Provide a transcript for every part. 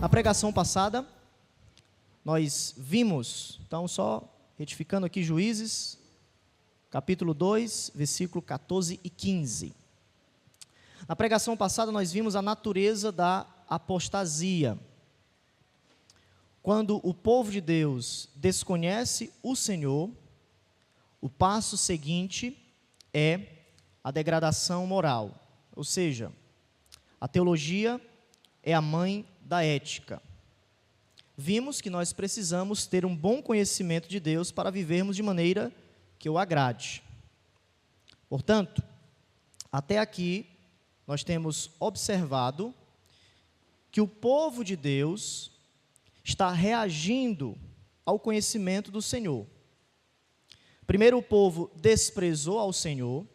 Na pregação passada, nós vimos, então só retificando aqui Juízes, capítulo 2, versículo 14 e 15. Na pregação passada nós vimos a natureza da apostasia. Quando o povo de Deus desconhece o Senhor, o passo seguinte é a degradação moral, ou seja, a teologia é a mãe da ética. Vimos que nós precisamos ter um bom conhecimento de Deus para vivermos de maneira que o agrade. Portanto, até aqui nós temos observado que o povo de Deus está reagindo ao conhecimento do Senhor. Primeiro, o povo desprezou ao Senhor.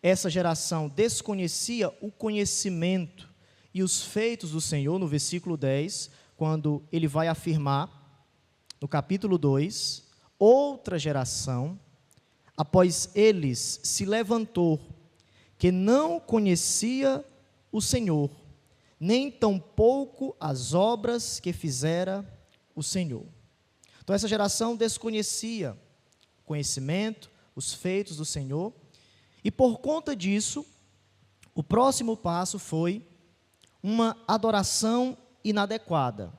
Essa geração desconhecia o conhecimento e os feitos do Senhor, no versículo 10, quando ele vai afirmar, no capítulo 2, outra geração, após eles se levantou, que não conhecia o Senhor, nem tampouco as obras que fizera o Senhor. Então essa geração desconhecia o conhecimento, os feitos do Senhor, e por conta disso, o próximo passo foi uma adoração inadequada.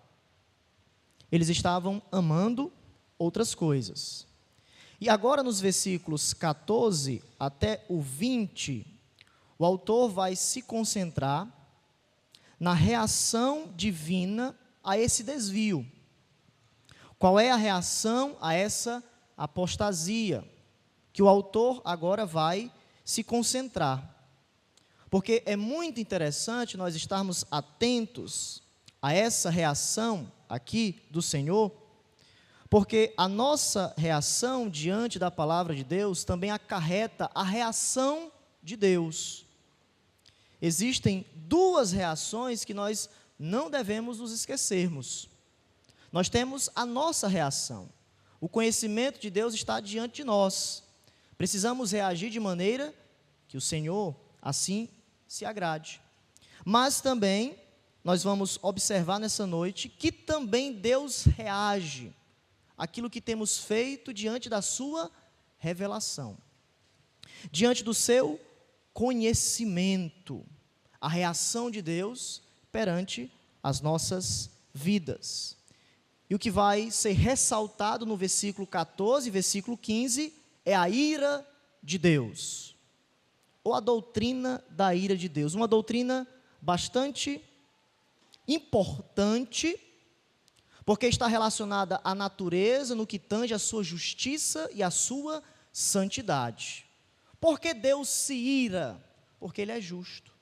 Eles estavam amando outras coisas. E agora nos versículos 14 até o 20, o autor vai se concentrar na reação divina a esse desvio. Qual é a reação a essa apostasia? Que o autor agora vai se concentrar. Porque é muito interessante nós estarmos atentos a essa reação aqui do Senhor, porque a nossa reação diante da palavra de Deus também acarreta a reação de Deus. Existem duas reações que nós não devemos nos esquecermos. Nós temos a nossa reação. O conhecimento de Deus está diante de nós. Precisamos reagir de maneira que o Senhor assim se agrade. Mas também nós vamos observar nessa noite que também Deus reage àquilo que temos feito diante da sua revelação, diante do seu conhecimento, a reação de Deus perante as nossas vidas. E o que vai ser ressaltado no versículo 14 e versículo 15 é a ira de Deus, ou a doutrina da ira de Deus, uma doutrina bastante importante, porque está relacionada à natureza, no que tange à sua justiça e à sua santidade. Por que Deus se ira? Porque Ele é justo,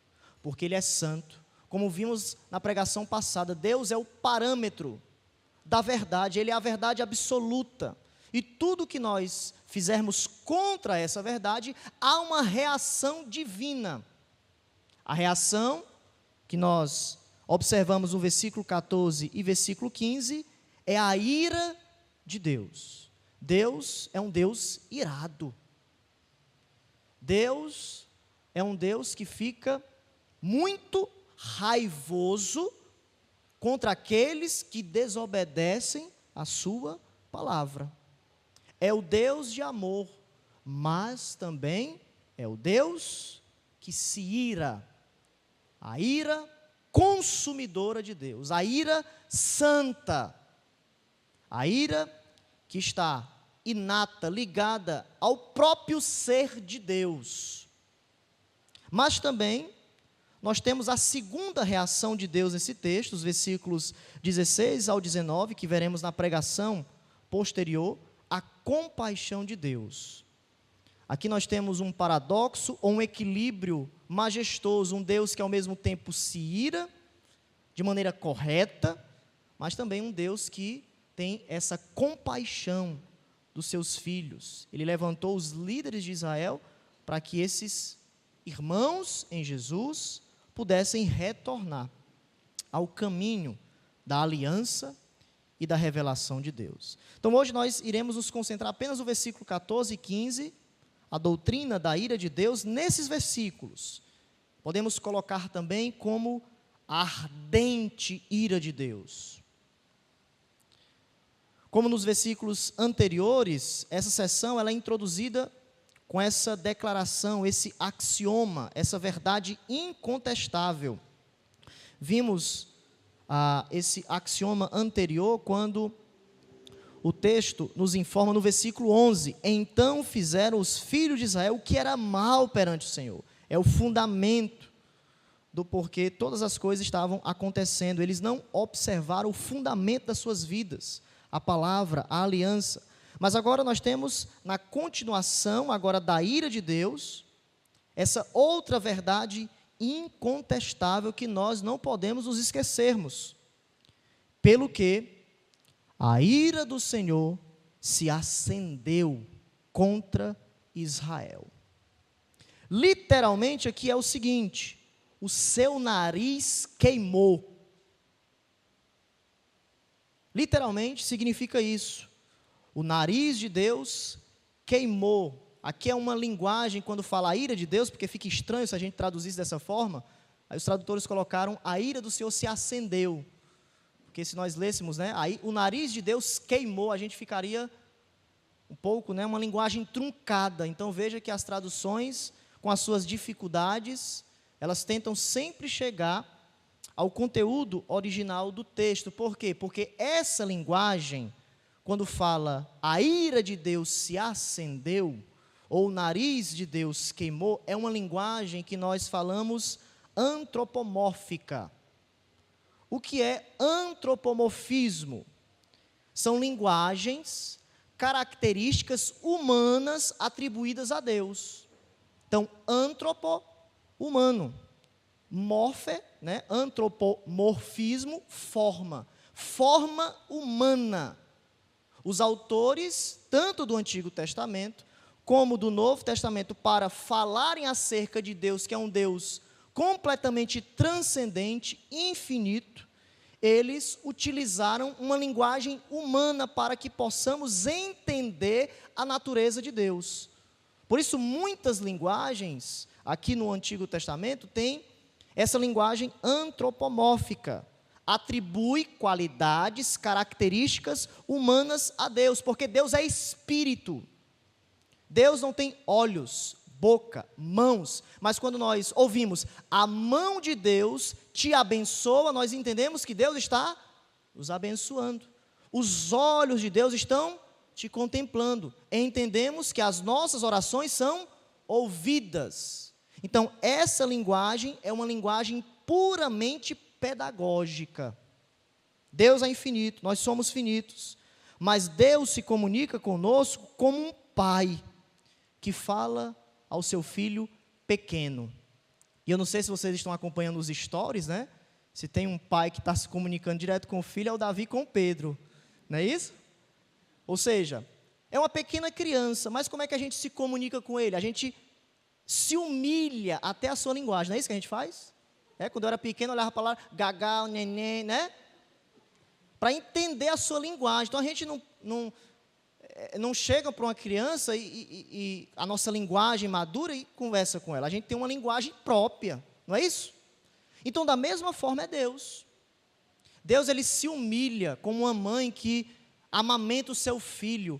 porque Ele é santo. Como vimos na pregação passada, Deus é o parâmetro da verdade, Ele é a verdade absoluta. E tudo que nós fizermos contra essa verdade, há uma reação divina. A reação que nós observamos no versículo 14 e versículo 15 é a ira de Deus. Deus é um Deus irado. Deus é um Deus que fica muito raivoso contra aqueles que desobedecem a sua palavra. É o Deus de amor, mas também é o Deus que se ira. A ira consumidora de Deus, a ira santa, a ira que está inata, ligada ao próprio ser de Deus. Mas também nós temos a segunda reação de Deus nesse texto, os versículos 16 ao 19, que veremos na pregação posterior, a compaixão de Deus. Aqui nós temos um paradoxo ou um equilíbrio majestoso, um Deus que ao mesmo tempo se ira de maneira correta, mas também um Deus que tem essa compaixão dos seus filhos. Ele levantou os líderes de Israel para que esses irmãos em Jesus pudessem retornar ao caminho da aliança e da revelação de Deus. Então hoje nós iremos nos concentrar apenas no versículo 14 e 15, a doutrina da ira de Deus nesses versículos. Podemos colocar também como a ardente ira de Deus. Como nos versículos anteriores, essa seção ela é introduzida com essa declaração, esse axioma, essa verdade incontestável. Vimos esse axioma anterior quando o texto nos informa no versículo 11, então fizeram os filhos de Israel o que era mal perante o Senhor. É o fundamento do porquê todas as coisas estavam acontecendo. Eles não observaram o fundamento das suas vidas, a palavra, a aliança. Mas agora nós temos, na continuação agora da ira de Deus, essa outra verdade incontestável que nós não podemos nos esquecermos. Pelo que a ira do Senhor se acendeu contra Israel. Literalmente aqui é o seguinte: o seu nariz queimou. Literalmente significa isso. O nariz de Deus queimou. Aqui é uma linguagem, quando fala a ira de Deus, porque fica estranho se a gente traduzisse dessa forma, aí os tradutores colocaram, a ira do Senhor se acendeu. Porque se nós lêssemos, aí o nariz de Deus queimou, a gente ficaria um pouco, uma linguagem truncada. Então veja que as traduções, com as suas dificuldades, elas tentam sempre chegar ao conteúdo original do texto. Por quê? Porque essa linguagem, quando fala a ira de Deus se acendeu, ou o nariz de Deus queimou, é uma linguagem que nós falamos antropomórfica. O que é antropomorfismo? São linguagens, características humanas atribuídas a Deus. Então, antropo, humano. Morfe, antropomorfismo, forma. Forma humana. Os autores, tanto do Antigo Testamento, como do Novo Testamento, para falarem acerca de Deus, que é um Deus completamente transcendente, infinito, eles utilizaram uma linguagem humana para que possamos entender a natureza de Deus. Por isso, muitas linguagens, aqui no Antigo Testamento, têm essa linguagem antropomórfica. Atribui qualidades, características humanas a Deus, porque Deus é espírito. Deus não tem olhos, boca, mãos, mas quando nós ouvimos a mão de Deus te abençoa, nós entendemos que Deus está nos abençoando. Os olhos de Deus estão te contemplando. Entendemos que as nossas orações são ouvidas. Então, essa linguagem é uma linguagem puramente pedagógica. Deus é infinito, nós somos finitos, mas Deus se comunica conosco como um pai que fala ao seu filho pequeno. E eu não sei se vocês estão acompanhando os stories, Se tem um pai que está se comunicando direto com o filho, é o Davi com o Pedro, não é isso? Ou seja, é uma pequena criança, mas como é que a gente se comunica com ele? A gente se humilha até a sua linguagem, não é isso que a gente faz? Quando eu era pequeno, eu olhava para lá, gagá, neném, para entender a sua linguagem. Então a gente não chega para uma criança e a nossa linguagem madura e conversa com ela. A gente tem uma linguagem própria, não é isso? Então, da mesma forma é Deus. Deus, ele se humilha como uma mãe que amamenta o seu filho,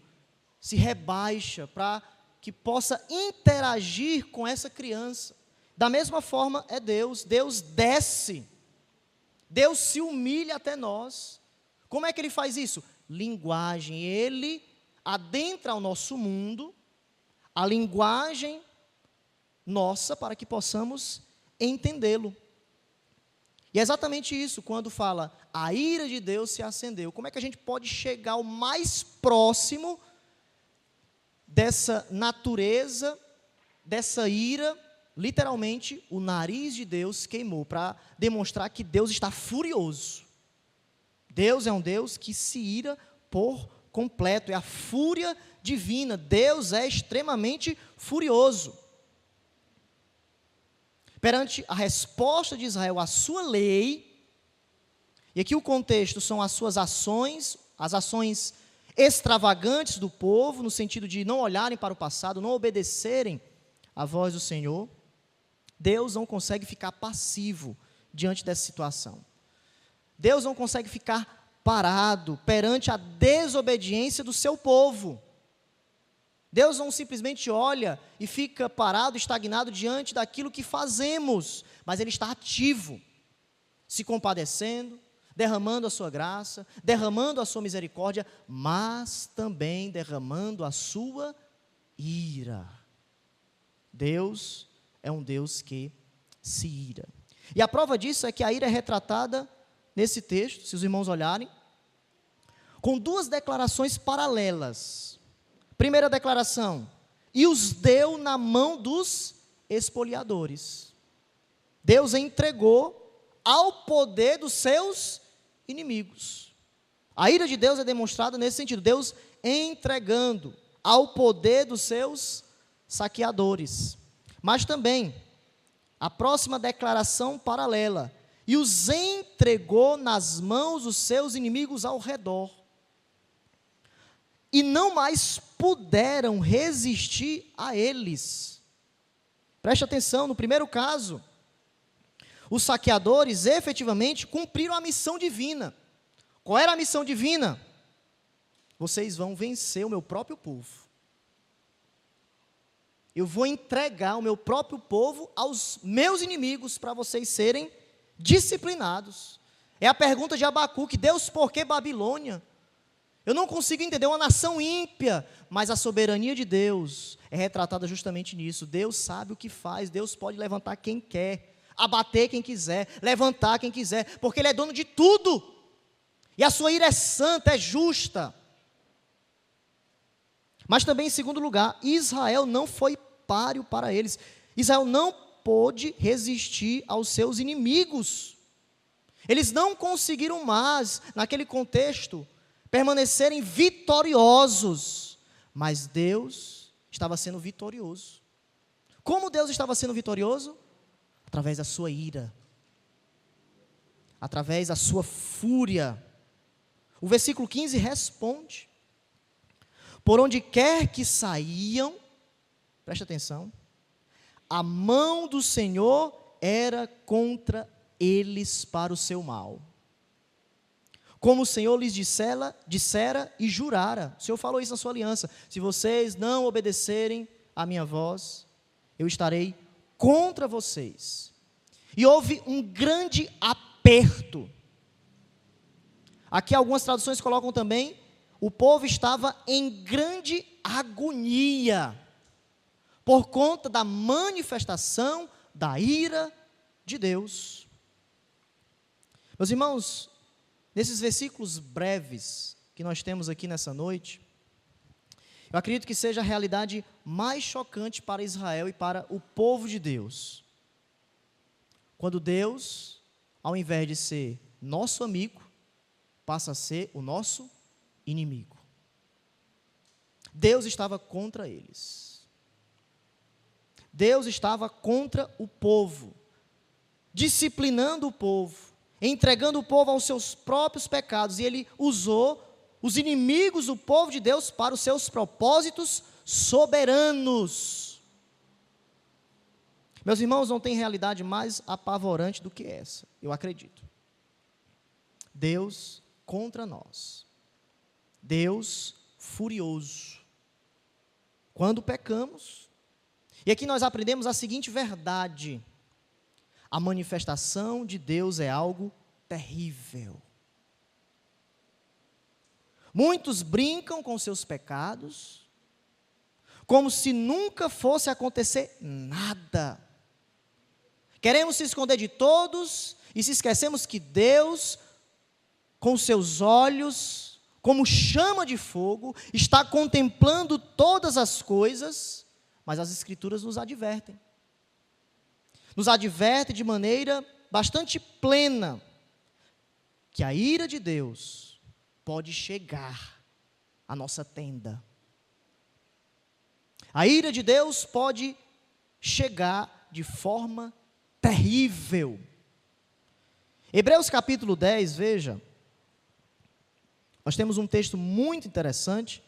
se rebaixa para que possa interagir com essa criança. Da mesma forma é Deus. Deus desce. Deus se humilha até nós. Como é que ele faz isso? Linguagem. Ele adentra ao nosso mundo a linguagem nossa para que possamos entendê-lo. E é exatamente isso, quando fala a ira de Deus se acendeu. Como é que a gente pode chegar ao mais próximo dessa natureza, dessa ira? Literalmente, o nariz de Deus queimou, para demonstrar que Deus está furioso. Deus é um Deus que se ira por completo, é a fúria divina. Deus é extremamente furioso. Perante a resposta de Israel à sua lei, e aqui o contexto são as suas ações, as ações extravagantes do povo, no sentido de não olharem para o passado, não obedecerem à voz do Senhor, Deus não consegue ficar passivo diante dessa situação. Deus não consegue ficar parado perante a desobediência do seu povo. Deus não simplesmente olha e fica parado, estagnado diante daquilo que fazemos, mas Ele está ativo, se compadecendo, derramando a sua graça, derramando a sua misericórdia, mas também derramando a sua ira. Deus é um Deus que se ira. E a prova disso é que a ira é retratada nesse texto, se os irmãos olharem, com duas declarações paralelas. Primeira declaração: e os deu na mão dos espoliadores. Deus entregou ao poder dos seus inimigos. A ira de Deus é demonstrada nesse sentido, Deus entregando ao poder dos seus saqueadores. Mas também, a próxima declaração paralela: e os entregou nas mãos dos seus inimigos ao redor. E não mais puderam resistir a eles. Preste atenção, no primeiro caso, os saqueadores efetivamente cumpriram a missão divina. Qual era a missão divina? Vocês vão vencer o meu próprio povo. Eu vou entregar o meu próprio povo aos meus inimigos para vocês serem disciplinados. É a pergunta de Abacuque: Deus, por que Babilônia? Eu não consigo entender, uma nação ímpia, mas a soberania de Deus é retratada justamente nisso. Deus sabe o que faz, Deus pode levantar quem quer, abater quem quiser, levantar quem quiser, porque Ele é dono de tudo, e a sua ira é santa, é justa. Mas também, em segundo lugar, Israel não foi páreo para eles. Israel não pôde resistir aos seus inimigos. Eles não conseguiram mais, naquele contexto, permanecerem vitoriosos, mas Deus estava sendo vitorioso. Como Deus estava sendo vitorioso? Através da sua ira, através da sua fúria. O versículo 15 responde: por onde quer que saíam, preste atenção, a mão do Senhor era contra eles para o seu mal. Como o Senhor lhes dissera e jurara. O Senhor falou isso na sua aliança: se vocês não obedecerem à minha voz, eu estarei contra vocês. E houve um grande aperto. Aqui algumas traduções colocam também: o povo estava em grande agonia, por conta da manifestação da ira de Deus. Meus irmãos, nesses versículos breves que nós temos aqui nessa noite, eu acredito que seja a realidade mais chocante para Israel e para o povo de Deus. Quando Deus, ao invés de ser nosso amigo, passa a ser o nosso inimigo. Deus estava contra eles. Deus estava contra o povo, disciplinando o povo, entregando o povo aos seus próprios pecados, e Ele usou os inimigos do povo de Deus para os seus propósitos soberanos. Meus irmãos, não tem realidade mais apavorante do que essa, eu acredito. Deus contra nós. Deus furioso. Quando pecamos, e aqui nós aprendemos a seguinte verdade: a manifestação de Deus é algo terrível. Muitos brincam com seus pecados, como se nunca fosse acontecer nada. Queremos se esconder de todos e se esquecemos que Deus, com seus olhos, como chama de fogo, está contemplando todas as coisas, mas as Escrituras nos advertem. Nos adverte de maneira bastante plena que a ira de Deus pode chegar à nossa tenda. A ira de Deus pode chegar de forma terrível. Hebreus capítulo 10, veja, nós temos um texto muito interessante,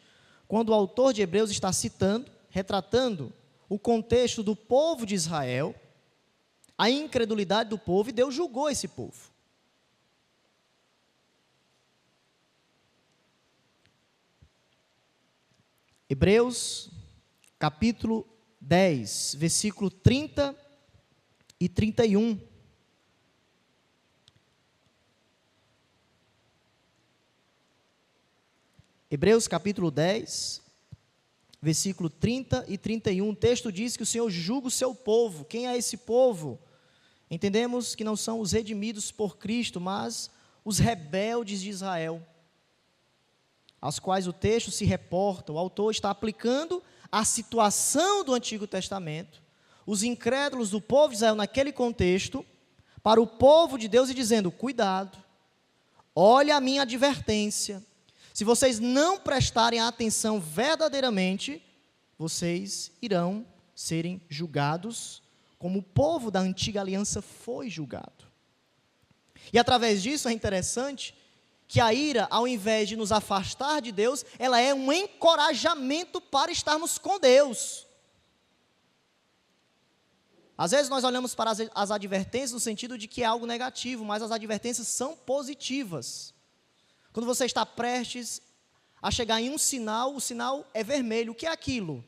quando o autor de Hebreus está citando, retratando o contexto do povo de Israel, a incredulidade do povo e Deus julgou esse povo. Hebreus, capítulo 10, versículo 30 e 31. Hebreus, capítulo 10, versículo 30 e 31. O texto diz que o Senhor julga o seu povo. Quem é esse povo? Entendemos que não são os redimidos por Cristo, mas os rebeldes de Israel, aos quais o texto se reporta. O autor está aplicando a situação do Antigo Testamento, os incrédulos do povo de Israel naquele contexto, para o povo de Deus e dizendo: cuidado, olha a minha advertência, se vocês não prestarem atenção verdadeiramente, vocês irão serem julgados como o povo da antiga aliança foi julgado. E através disso é interessante que a ira, ao invés de nos afastar de Deus, ela é um encorajamento para estarmos com Deus. Às vezes nós olhamos para as advertências no sentido de que é algo negativo, mas as advertências são positivas. Quando você está prestes a chegar em um sinal, o sinal é vermelho. O que é aquilo?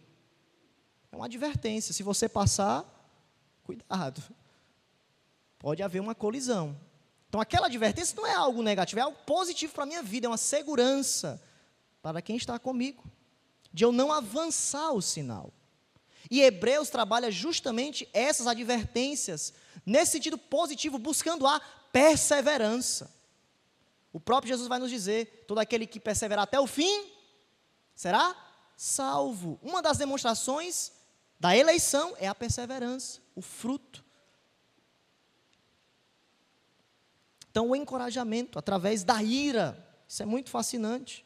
É uma advertência. Se você passar, cuidado. Pode haver uma colisão. Então, aquela advertência não é algo negativo, é algo positivo para a minha vida, é uma segurança para quem está comigo, de eu não avançar o sinal. E Hebreus trabalha justamente essas advertências, nesse sentido positivo, buscando a perseverança. O próprio Jesus vai nos dizer: todo aquele que perseverar até o fim, será salvo. Uma das demonstrações da eleição é a perseverança, o fruto. Então, o encorajamento através da ira, isso é muito fascinante.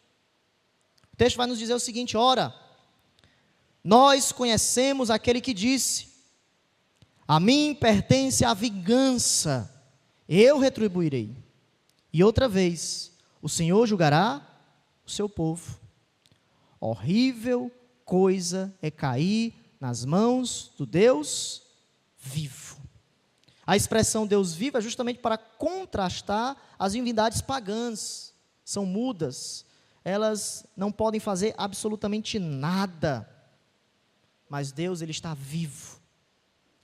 O texto vai nos dizer o seguinte: ora, nós conhecemos aquele que disse: a mim pertence a vingança, eu retribuirei. E outra vez, o Senhor julgará o seu povo. Horrível coisa é cair nas mãos do Deus vivo. A expressão Deus vivo é justamente para contrastar as divindades pagãs. São mudas, elas não podem fazer absolutamente nada. Mas Deus, Ele está vivo.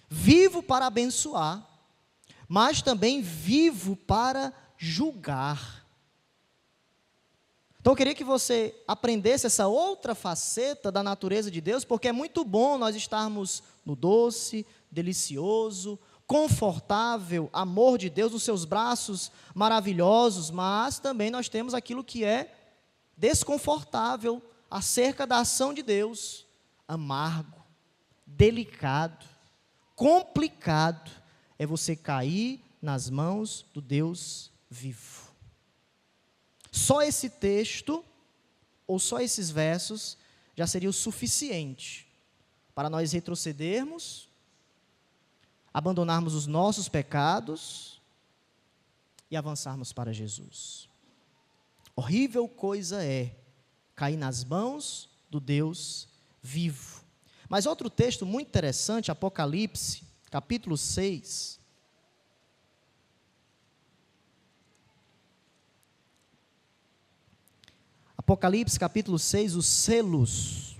Vivo para abençoar, mas também vivo para julgar. Então eu queria que você aprendesse essa outra faceta da natureza de Deus, porque é muito bom nós estarmos no doce, delicioso, confortável amor de Deus, nos seus braços maravilhosos, mas também nós temos aquilo que é desconfortável acerca da ação de Deus, amargo, delicado, complicado, é você cair nas mãos do Deus vivo. Só esse texto, ou só esses versos, já seria o suficiente para nós retrocedermos, abandonarmos os nossos pecados e avançarmos para Jesus. Horrível coisa é cair nas mãos do Deus vivo. Mas outro texto muito interessante, Apocalipse, capítulo 6. Apocalipse, capítulo 6, os selos.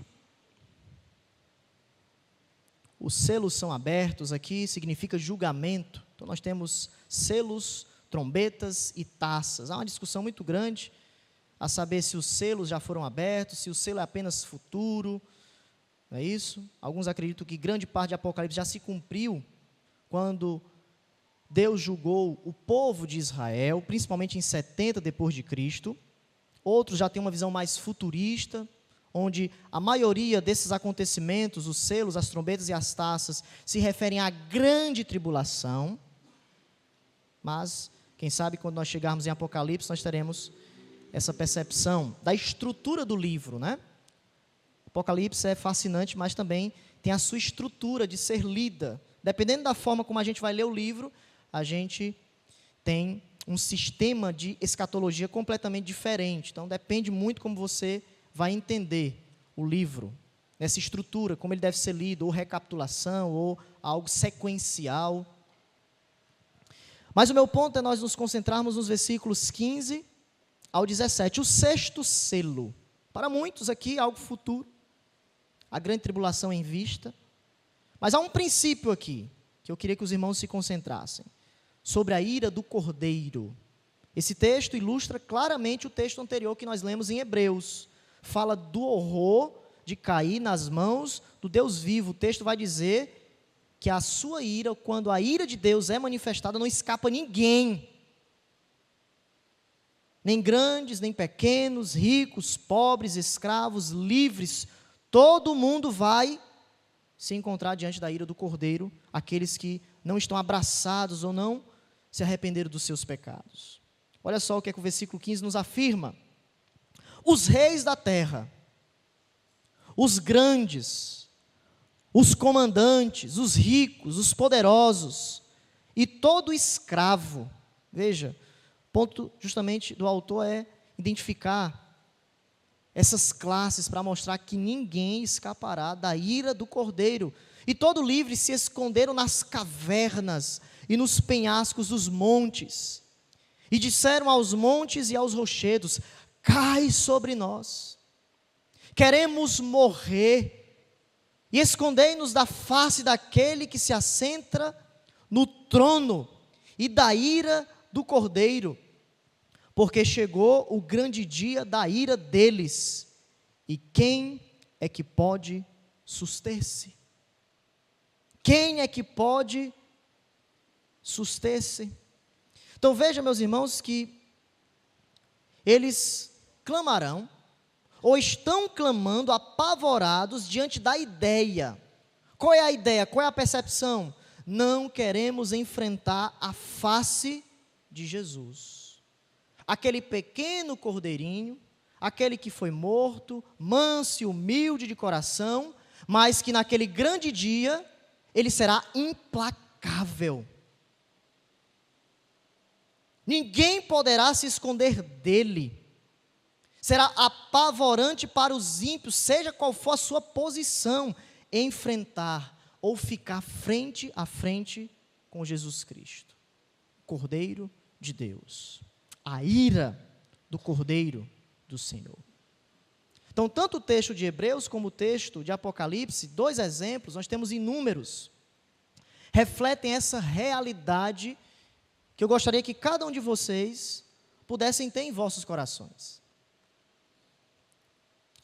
Os selos são abertos, aqui significa julgamento. Então nós temos selos, trombetas e taças. Há uma discussão muito grande a saber se os selos já foram abertos, se o selo é apenas futuro. Não é isso? Alguns acreditam que grande parte de Apocalipse já se cumpriu quando Deus julgou o povo de Israel, principalmente em 70 depois de Cristo. Outros já têm uma visão mais futurista, onde a maioria desses acontecimentos, os selos, as trombetas e as taças, se referem à grande tribulação. Mas, quem sabe, quando nós chegarmos em Apocalipse, nós teremos essa percepção da estrutura do livro, né? Apocalipse é fascinante, mas também tem a sua estrutura de ser lida. Dependendo da forma como a gente vai ler o livro, a gente tem um sistema de escatologia completamente diferente. Então, depende muito como você vai entender o livro, nessa estrutura, como ele deve ser lido, ou recapitulação, ou algo sequencial. Mas o meu ponto é nós nos concentrarmos nos versículos 15 ao 17. O sexto selo. Para muitos aqui, algo futuro. A grande tribulação em vista. Mas há um princípio aqui, que eu queria que os irmãos se concentrassem. Sobre a ira do Cordeiro. Esse texto ilustra claramente o texto anterior que nós lemos em Hebreus. Fala do horror de cair nas mãos do Deus vivo. O texto vai dizer que a sua ira, quando a ira de Deus é manifestada, não escapa ninguém. Nem grandes, nem pequenos, ricos, pobres, escravos, livres. Todo mundo vai se encontrar diante da ira do Cordeiro, aqueles que não estão abraçados ou não se arrependeram dos seus pecados. Olha só o que é que o versículo 15 nos afirma. Os reis da terra, os grandes, os comandantes, os ricos, os poderosos e todo escravo. Veja, o ponto justamente do autor é identificar essas classes para mostrar que ninguém escapará da ira do Cordeiro. E todo livre se esconderam nas cavernas e nos penhascos dos montes. E disseram aos montes e aos rochedos: cai sobre nós. Queremos morrer. E escondei-nos da face daquele que se assenta no trono e da ira do Cordeiro, porque chegou o grande dia da ira deles, e quem é que pode suster-se? Quem é que pode suster-se? Então veja, meus irmãos, que eles clamarão, ou estão clamando apavorados diante da ideia. Qual é a ideia? Qual é a percepção? Não queremos enfrentar a face de Jesus. Aquele pequeno cordeirinho, aquele que foi morto, manso e humilde de coração, mas que naquele grande dia, ele será implacável. Ninguém poderá se esconder dele. Será apavorante para os ímpios, seja qual for a sua posição, enfrentar ou ficar frente a frente com Jesus Cristo, Cordeiro de Deus. A ira do Cordeiro do Senhor. Então, tanto o texto de Hebreus como o texto de Apocalipse, dois exemplos, nós temos inúmeros, refletem essa realidade que eu gostaria que cada um de vocês pudessem ter em vossos corações.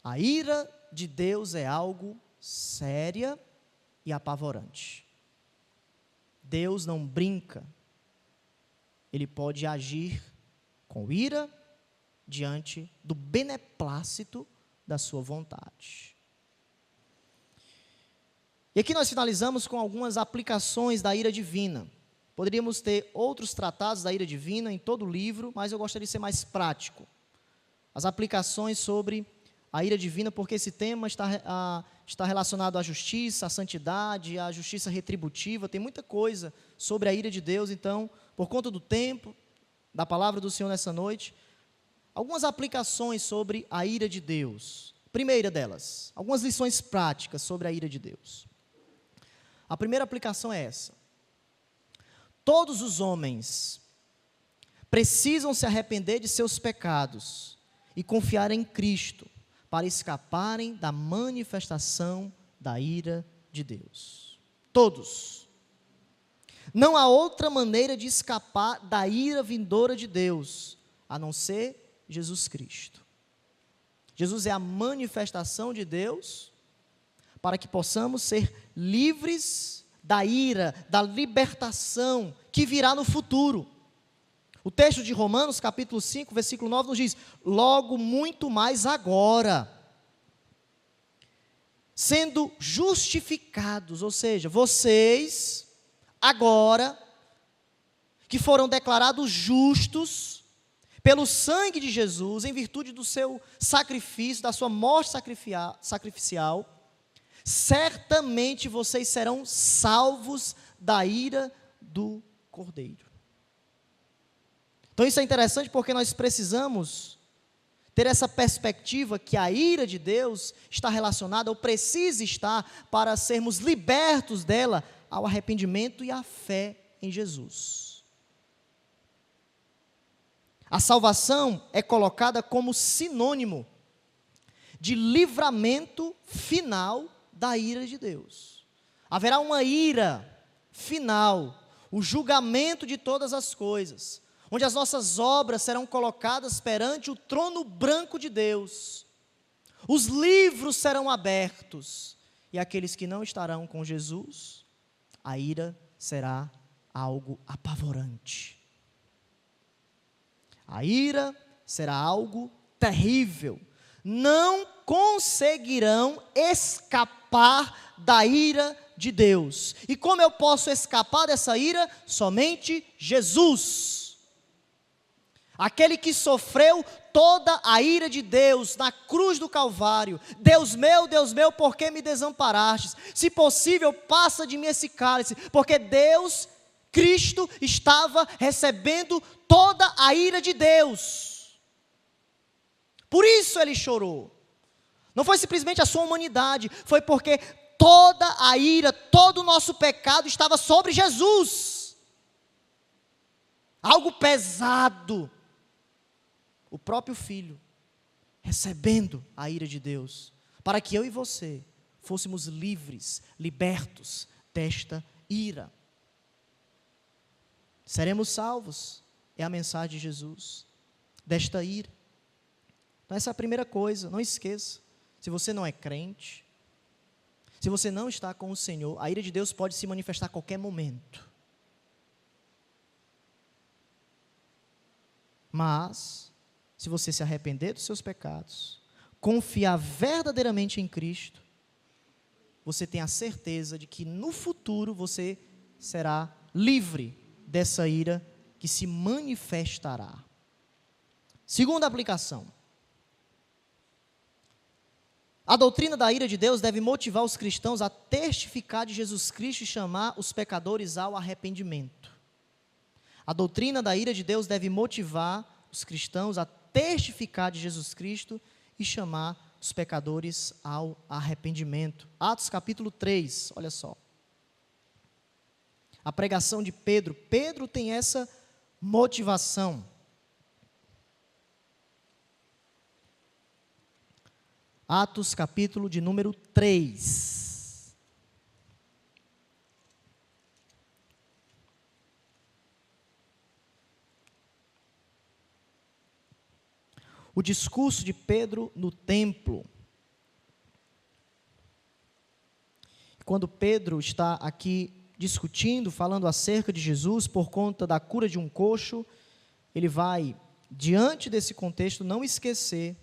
A ira de Deus é algo séria e apavorante. Deus não brinca. Ele pode agir com ira diante do beneplácito da sua vontade. E aqui nós finalizamos com algumas aplicações da ira divina. Poderíamos ter outros tratados da ira divina em todo o livro, mas eu gostaria de ser mais prático. As aplicações sobre a ira divina, porque esse tema está relacionado à justiça, à santidade, à justiça retributiva, tem muita coisa sobre a ira de Deus. Então, por conta do tempo, da palavra do Senhor nessa noite, algumas aplicações sobre a ira de Deus. Primeira delas, algumas lições práticas sobre a ira de Deus. A primeira aplicação é essa: todos os homens precisam se arrepender de seus pecados e confiar em Cristo para escaparem da manifestação da ira de Deus. Todos. Não há outra maneira de escapar da ira vindoura de Deus, a não ser Jesus Cristo. Jesus é a manifestação de Deus para que possamos ser livres da ira, da libertação que virá no futuro. O texto de Romanos, capítulo 5, versículo 9, nos diz: logo muito mais agora, sendo justificados, ou seja, vocês, agora, que foram declarados justos, pelo sangue de Jesus, em virtude do seu sacrifício, da sua morte sacrificial, certamente vocês serão salvos da ira do Cordeiro. Então isso é interessante porque nós precisamos ter essa perspectiva que a ira de Deus está relacionada, ou precisa estar, para sermos libertos dela, ao arrependimento e à fé em Jesus. A salvação é colocada como sinônimo de livramento final da ira de Deus. Haverá uma ira final, o julgamento de todas as coisas, onde as nossas obras serão colocadas perante o trono branco de Deus. Os livros serão abertos, e aqueles que não estarão com Jesus, a ira será algo apavorante. A ira será algo terrível. Não conseguirão escapar da ira de Deus. E como eu posso escapar dessa ira? Somente Jesus. Aquele que sofreu toda a ira de Deus na cruz do Calvário. Deus meu, por que me desamparastes? Se possível, passa de mim esse cálice. Porque Deus, Cristo, estava recebendo toda a ira de Deus. Por isso ele chorou. Não foi simplesmente a sua humanidade, foi porque toda a ira, todo o nosso pecado estava sobre Jesus. Algo pesado. O próprio Filho, recebendo a ira de Deus, para que eu e você fôssemos livres, libertos desta ira. Seremos salvos, é a mensagem de Jesus, desta ira. Então essa é a primeira coisa, não esqueça, se você não é crente, se você não está com o Senhor, a ira de Deus pode se manifestar a qualquer momento. Mas, se você se arrepender dos seus pecados, confiar verdadeiramente em Cristo, você tem a certeza de que no futuro você será livre dessa ira que se manifestará. Segunda aplicação. A doutrina da ira de Deus deve motivar os cristãos a testificar de Jesus Cristo e chamar os pecadores ao arrependimento. A doutrina da ira de Deus deve motivar os cristãos a testificar de Jesus Cristo e chamar os pecadores ao arrependimento. Atos capítulo 3, olha só. A pregação de Pedro. Pedro tem essa motivação. Atos capítulo de número 3. O discurso de Pedro no templo. Quando Pedro está aqui discutindo, falando acerca de Jesus, por conta da cura de um coxo, ele vai, diante desse contexto, não esquecer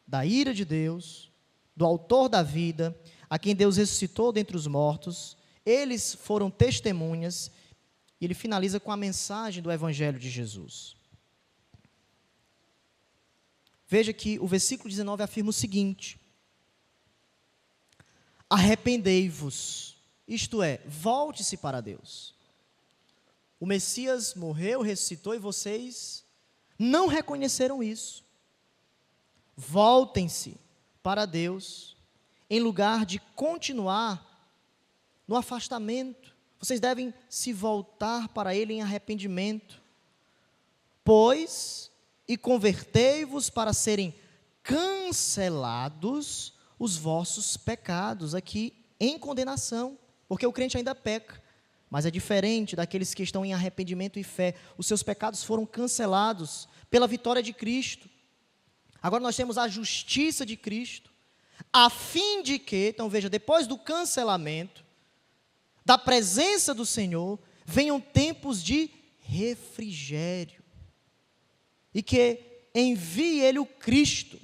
da ira de Deus, do autor da vida, a quem Deus ressuscitou dentre os mortos. Eles foram testemunhas, e ele finaliza com a mensagem do Evangelho de Jesus. Veja que o versículo 19 afirma o seguinte: arrependei-vos, isto é, volte-se para Deus. O Messias morreu, ressuscitou e vocês não reconheceram isso. Voltem-se para Deus, em lugar de continuar no afastamento. Vocês devem se voltar para Ele em arrependimento. Pois, e convertei-vos para serem cancelados os vossos pecados, aqui em condenação, porque o crente ainda peca, mas é diferente daqueles que estão em arrependimento e fé. Os seus pecados foram cancelados pela vitória de Cristo. Agora nós temos a justiça de Cristo, a fim de que, então veja, depois do cancelamento, da presença do Senhor, venham tempos de refrigério, e que envie Ele o Cristo,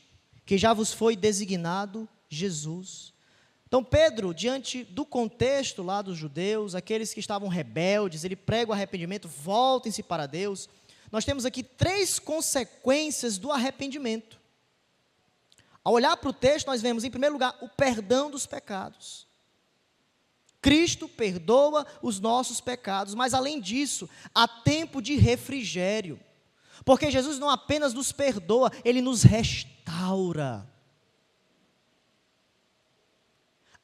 que já vos foi designado Jesus. Então Pedro, diante do contexto lá dos judeus, aqueles que estavam rebeldes, ele prega o arrependimento, voltem-se para Deus. Nós temos aqui 3 consequências do arrependimento. Ao olhar para o texto, nós vemos, em primeiro lugar, o perdão dos pecados. Cristo perdoa os nossos pecados, mas além disso, há tempo de refrigério. Porque Jesus não apenas nos perdoa, Ele nos restaura.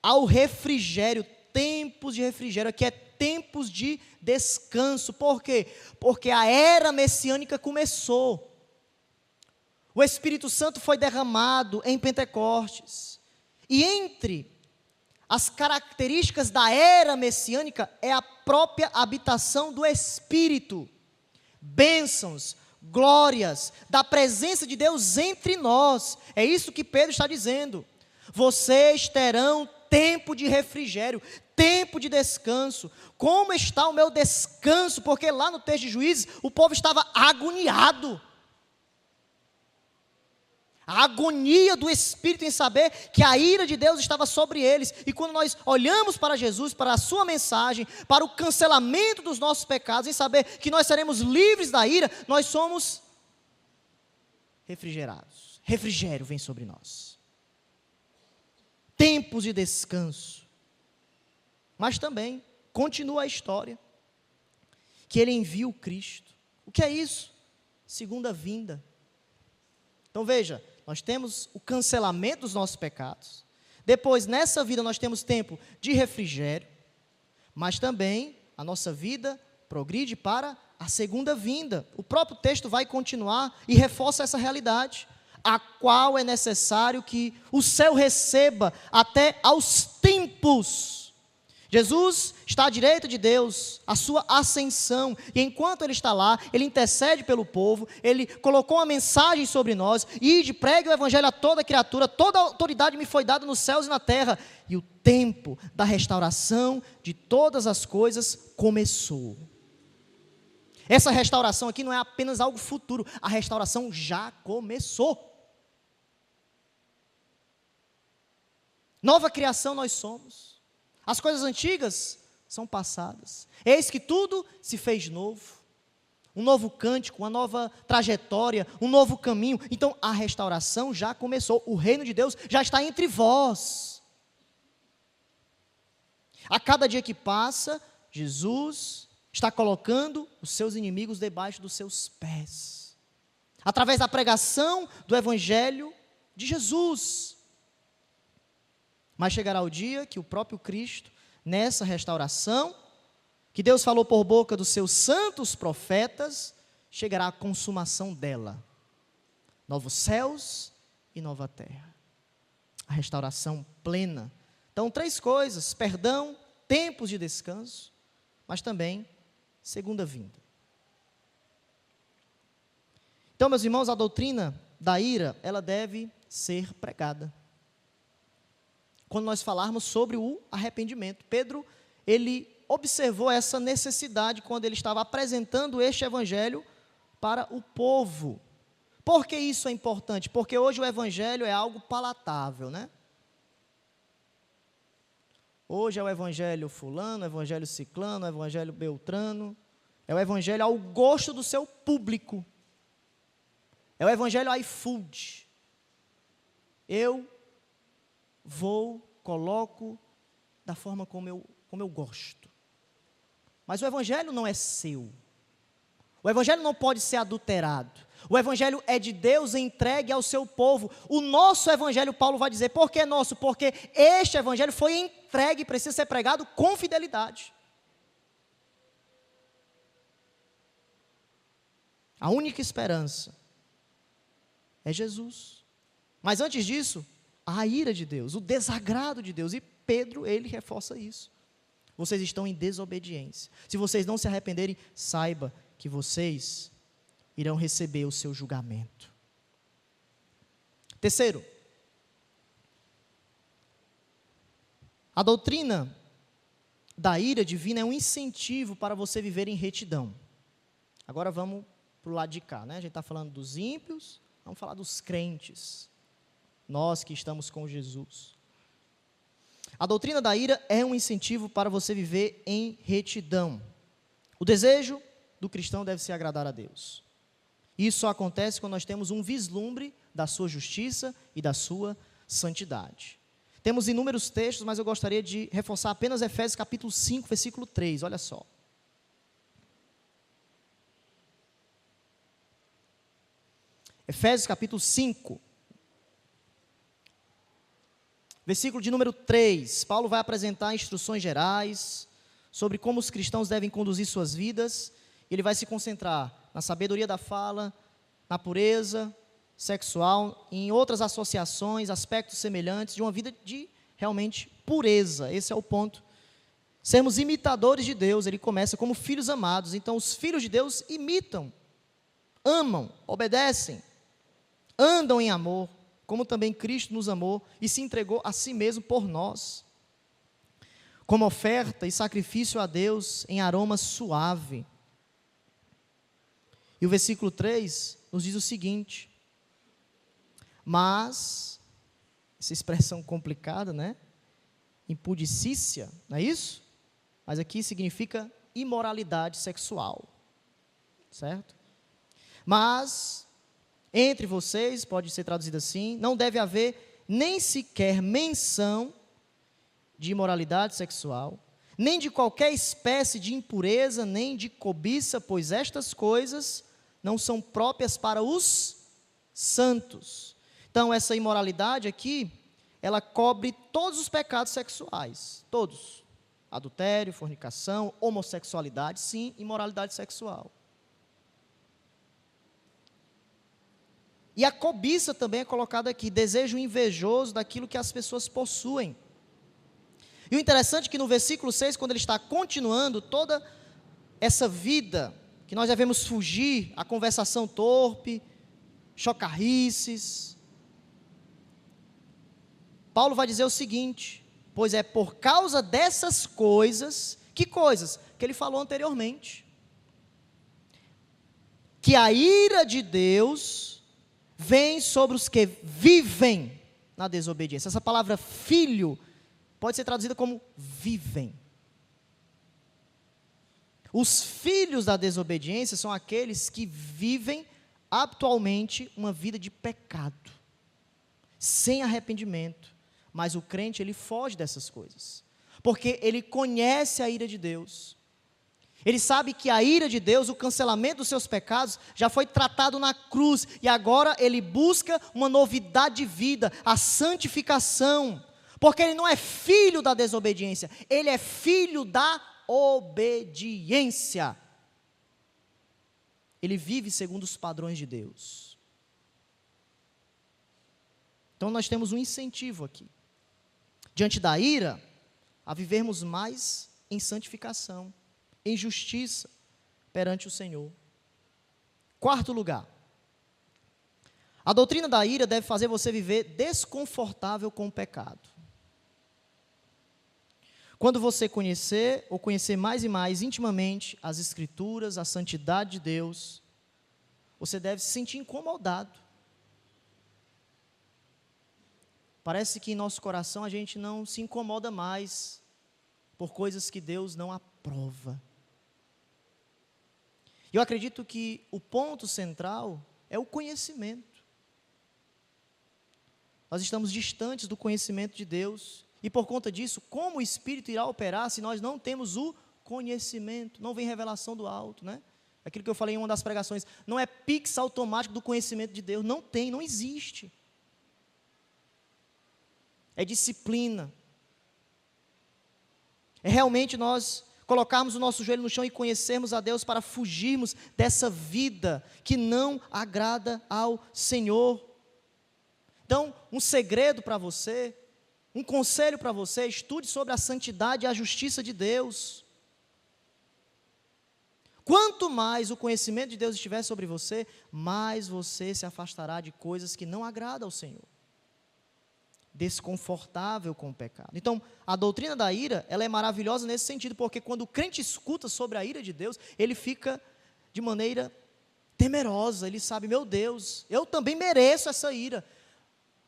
Há o refrigério, tempos de refrigério, aqui é tempos de descanso. Por quê? Porque a era messiânica começou. O Espírito Santo foi derramado em Pentecostes. E entre as características da era messiânica é a própria habitação do Espírito. Bênçãos, glórias, da presença de Deus entre nós. É isso que Pedro está dizendo. Vocês terão tempo de refrigério, tempo de descanso. Como está o meu descanso? Porque lá no texto de Juízes, o povo estava agoniado. A agonia do Espírito em saber que a ira de Deus estava sobre eles. E quando nós olhamos para Jesus, para a sua mensagem, para o cancelamento dos nossos pecados, em saber que nós seremos livres da ira, nós somos refrigerados. Refrigério vem sobre nós. Tempos de descanso. Mas também continua a história que ele envia o Cristo. O que é isso? Segunda vinda. Então veja, nós temos o cancelamento dos nossos pecados. Depois, nessa vida, nós temos tempo de refrigério. Mas também a nossa vida progride para a segunda vinda. O próprio texto vai continuar e reforça essa realidade, a qual é necessário que o céu receba até aos tempos. Jesus está à direita de Deus, a sua ascensão, e enquanto Ele está lá, Ele intercede pelo povo, Ele colocou uma mensagem sobre nós, ide, pregue o Evangelho a toda criatura, toda autoridade me foi dada nos céus e na terra, e o tempo da restauração de todas as coisas começou. Essa restauração aqui não é apenas algo futuro, a restauração já começou. Nova criação nós somos. As coisas antigas são passadas. Eis que tudo se fez novo. Um novo cântico, uma nova trajetória, um novo caminho. Então a restauração já começou. O reino de Deus já está entre vós. A cada dia que passa, Jesus está colocando os seus inimigos debaixo dos seus pés. Através da pregação do Evangelho de Jesus. Mas chegará o dia que o próprio Cristo, nessa restauração, que Deus falou por boca dos seus santos profetas, chegará a consumação dela. Novos céus e nova terra. A restauração plena. Então, 3 coisas: perdão, tempos de descanso, mas também segunda vinda. Então, meus irmãos, a doutrina da ira, ela deve ser pregada. Quando nós falarmos sobre o arrependimento, Pedro, ele observou essa necessidade quando ele estava apresentando este evangelho para o povo. Por que isso é importante? Porque hoje o evangelho é algo palatável, né? Hoje é o evangelho fulano, o evangelho ciclano, o evangelho beltrano. É o evangelho ao gosto do seu público. É o evangelho iFood. Eu coloco da forma como eu gosto. Mas o evangelho não é seu. O evangelho não pode ser adulterado. O evangelho é de Deus entregue ao seu povo. O nosso evangelho, Paulo vai dizer, por que é nosso? Porque este evangelho foi entregue e precisa ser pregado com fidelidade. A única esperança é Jesus. Mas antes disso, a ira de Deus, o desagrado de Deus. E Pedro, ele reforça isso. Vocês estão em desobediência. Se vocês não se arrependerem, saiba que vocês irão receber o seu julgamento. Terceiro, a doutrina da ira divina é um incentivo para você viver em retidão. Agora vamos para o lado de cá, né? A gente está falando dos ímpios, vamos falar dos crentes. Nós que estamos com Jesus. A doutrina da ira é um incentivo para você viver em retidão. O desejo do cristão deve ser agradar a Deus. Isso só acontece quando nós temos um vislumbre da sua justiça e da sua santidade. Temos inúmeros textos, mas eu gostaria de reforçar apenas Efésios capítulo 5, versículo 3, olha só. Efésios capítulo 5. Versículo de número 3, Paulo vai apresentar instruções gerais sobre como os cristãos devem conduzir suas vidas. Ele vai se concentrar na sabedoria da fala, na pureza, sexual, em outras associações, aspectos semelhantes, de uma vida de realmente pureza. Esse é o ponto. Sermos imitadores de Deus, ele começa como filhos amados. Então, os filhos de Deus imitam, amam, obedecem, andam em amor, como também Cristo nos amou e se entregou a si mesmo por nós, como oferta e sacrifício a Deus em aroma suave. E o versículo 3 nos diz o seguinte: mas, essa expressão complicada, né? Impudicícia, não é isso? Mas aqui significa imoralidade sexual, certo? Mas, entre vocês, pode ser traduzido assim, não deve haver nem sequer menção de imoralidade sexual, nem de qualquer espécie de impureza, nem de cobiça, pois estas coisas não são próprias para os santos. Então, essa imoralidade aqui, ela cobre todos os pecados sexuais, todos. Adultério, fornicação, homossexualidade, sim, imoralidade sexual. E a cobiça também é colocada aqui, desejo invejoso daquilo que as pessoas possuem. E o interessante é que no versículo 6, quando ele está continuando toda essa vida, que nós devemos fugir, a conversação torpe, chocarrices, Paulo vai dizer o seguinte: pois é por causa dessas coisas, que coisas? Que ele falou anteriormente, que a ira de Deus vem sobre os que vivem na desobediência. Essa palavra filho pode ser traduzida como vivem. Os filhos da desobediência são aqueles que vivem atualmente uma vida de pecado, sem arrependimento. Mas o crente, ele foge dessas coisas, porque ele conhece a ira de Deus. Ele sabe que a ira de Deus, o cancelamento dos seus pecados, já foi tratado na cruz, e agora ele busca uma novidade de vida, a santificação, porque ele não é filho da desobediência, ele é filho da obediência. Ele vive segundo os padrões de Deus. Então nós temos um incentivo aqui, diante da ira, a vivermos mais em santificação, em justiça perante o Senhor. Quarto lugar, a doutrina da ira deve fazer você viver desconfortável com o pecado. Quando você conhecer mais e mais intimamente as Escrituras, a santidade de Deus, você deve se sentir incomodado. Parece que em nosso coração a gente não se incomoda mais por coisas que Deus não aprova. Eu acredito que o ponto central é o conhecimento. Nós estamos distantes do conhecimento de Deus, e por conta disso, como o Espírito irá operar se nós não temos o conhecimento? Não vem revelação do alto, né? Aquilo que eu falei em uma das pregações, não é pix automático do conhecimento de Deus, não tem, não existe. É disciplina, é realmente nós colocarmos o nosso joelho no chão e conhecermos a Deus para fugirmos dessa vida que não agrada ao Senhor. Então, um segredo para você, um conselho para você: estude sobre a santidade e a justiça de Deus. Quanto mais o conhecimento de Deus estiver sobre você, mais você se afastará de coisas que não agradam ao Senhor. Desconfortável com o pecado. Então, a doutrina da ira, ela é maravilhosa nesse sentido, porque quando o crente escuta sobre a ira de Deus, ele fica de maneira temerosa, ele sabe: meu Deus, eu também mereço essa ira,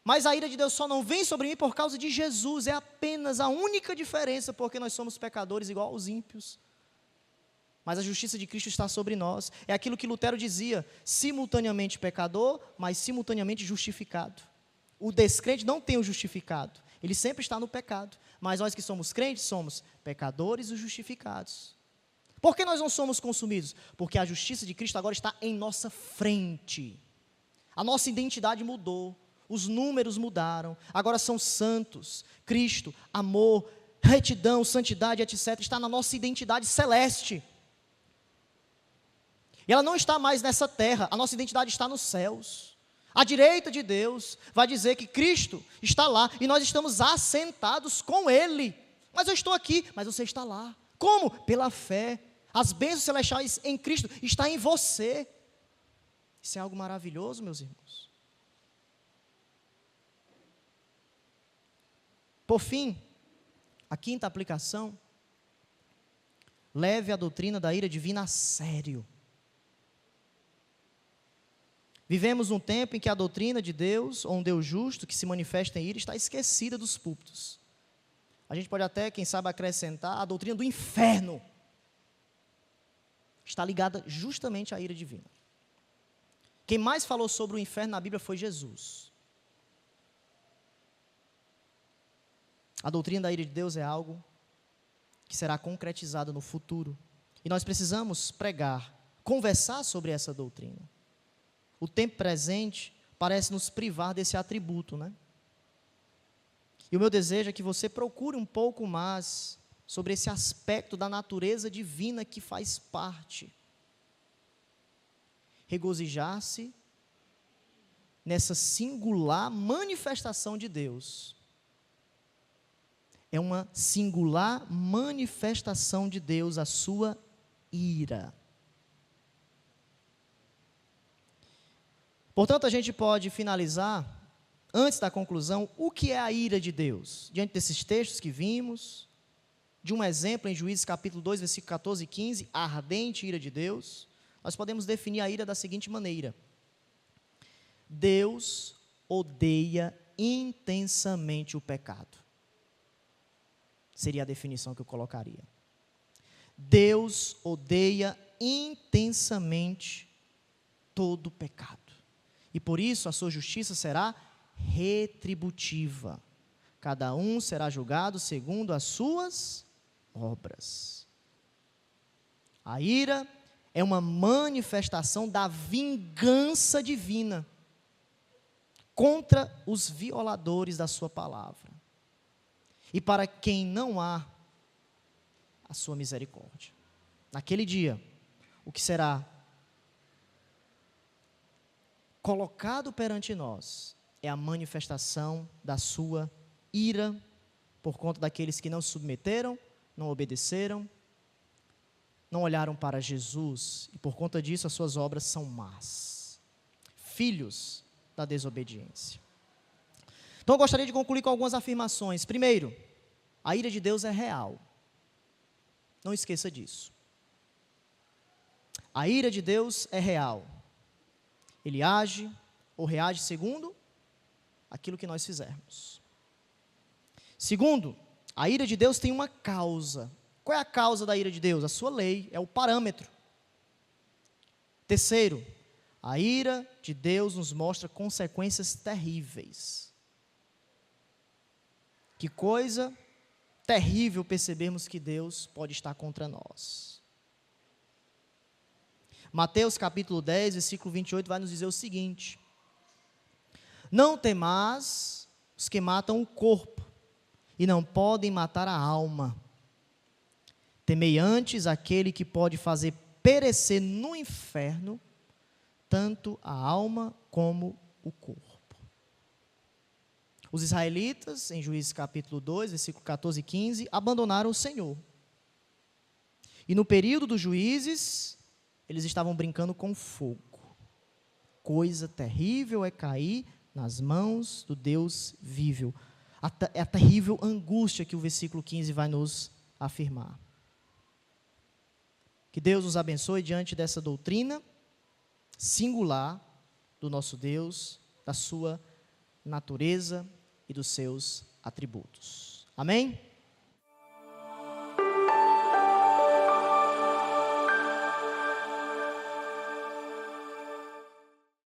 mas a ira de Deus só não vem sobre mim por causa de Jesus, é apenas a única diferença, porque nós somos pecadores igual aos ímpios, mas a justiça de Cristo está sobre nós. É aquilo que Lutero dizia: simultaneamente pecador, mas simultaneamente justificado. O descrente não tem o justificado, ele sempre está no pecado, mas nós que somos crentes somos pecadores e justificados. Por que nós não somos consumidos? Porque a justiça de Cristo agora está em nossa frente, a nossa identidade mudou, os números mudaram, agora são santos, Cristo, amor, retidão, santidade, etc., está na nossa identidade celeste, e ela não está mais nessa terra, a nossa identidade está nos céus. A direita de Deus vai dizer que Cristo está lá e nós estamos assentados com Ele. Mas eu estou aqui, mas você está lá. Como? Pela fé. As bênçãos celestiais em Cristo estão em você. Isso é algo maravilhoso, meus irmãos. Por fim, a quinta aplicação: leve a doutrina da ira divina a sério. Vivemos num tempo em que a doutrina de Deus, ou um Deus justo que se manifesta em ira, está esquecida dos púlpitos. A gente pode até, quem sabe, acrescentar a doutrina do inferno. Está ligada justamente à ira divina. Quem mais falou sobre o inferno na Bíblia foi Jesus. A doutrina da ira de Deus é algo que será concretizado no futuro. E nós precisamos pregar, conversar sobre essa doutrina. O tempo presente parece nos privar desse atributo, né? E o meu desejo é que você procure um pouco mais sobre esse aspecto da natureza divina que faz parte. Regozijar-se nessa singular manifestação de Deus. É uma singular manifestação de Deus, a sua ira. Portanto, a gente pode finalizar, antes da conclusão, o que é a ira de Deus? Diante desses textos que vimos, de um exemplo em Juízes capítulo 2, versículo 14 e 15, a ardente ira de Deus, nós podemos definir a ira da seguinte maneira: Deus odeia intensamente o pecado. Seria a definição que eu colocaria. Deus odeia intensamente todo o pecado. E por isso a sua justiça será retributiva. Cada um será julgado segundo as suas obras. A ira é uma manifestação da vingança divina contra os violadores da sua palavra. E para quem não há a sua misericórdia. Naquele dia, o que será colocado perante nós é a manifestação da sua ira por conta daqueles que não se submeteram, não obedeceram, não olharam para Jesus e por conta disso as suas obras são más, filhos da desobediência. Então eu gostaria de concluir com algumas afirmações. Primeiro, a ira de Deus é real. Não esqueça disso. A ira de Deus é real. Ele age ou reage segundo aquilo que nós fizermos. Segundo, a ira de Deus tem uma causa. Qual é a causa da ira de Deus? A sua lei, é o parâmetro. Terceiro, a ira de Deus nos mostra consequências terríveis. Que coisa terrível percebermos que Deus pode estar contra nós. Mateus capítulo 10, versículo 28 vai nos dizer o seguinte: não temais os que matam o corpo e não podem matar a alma. Temei antes aquele que pode fazer perecer no inferno tanto a alma como o corpo. Os israelitas, em Juízes capítulo 2, versículo 14 e 15, abandonaram o Senhor. E no período dos juízes, eles estavam brincando com fogo. Coisa terrível é cair nas mãos do Deus vivo. É a terrível angústia que o versículo 15 vai nos afirmar. Que Deus nos abençoe diante dessa doutrina singular do nosso Deus, da sua natureza e dos seus atributos. Amém?